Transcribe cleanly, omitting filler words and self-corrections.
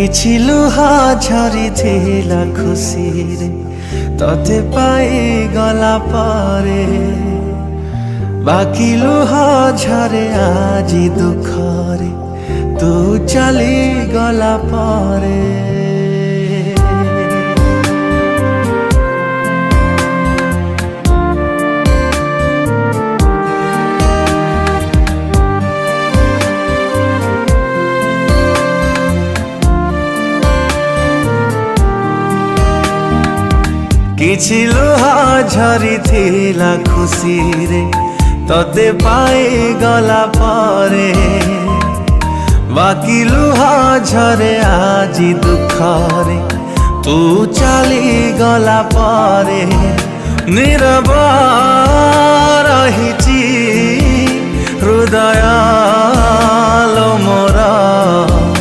କିଛି ଲୁହା ଝରିଥିଲା ଖୁସିରେ ତତେ ପାଇଗଲା ପରେ, ବାକି ଲୁହା ଝରେ ଆଜି ଦୁଃଖରେ ତୁ ଚାଲିଗଲା ପରେ। କିଛି ଲୁହା ଝରିଥିଲା ଖୁସିରେ ତତେ ପାଇଗଲା ପରେ, ବାକି ଲୁହା ଝରେ ଆଜି ଦୁଃଖରେ ତୁ ଚାଲିଗଲା ପରେ। ନୀରବ ରହିଛି ହୃଦୟ ଲୋ ମୋର,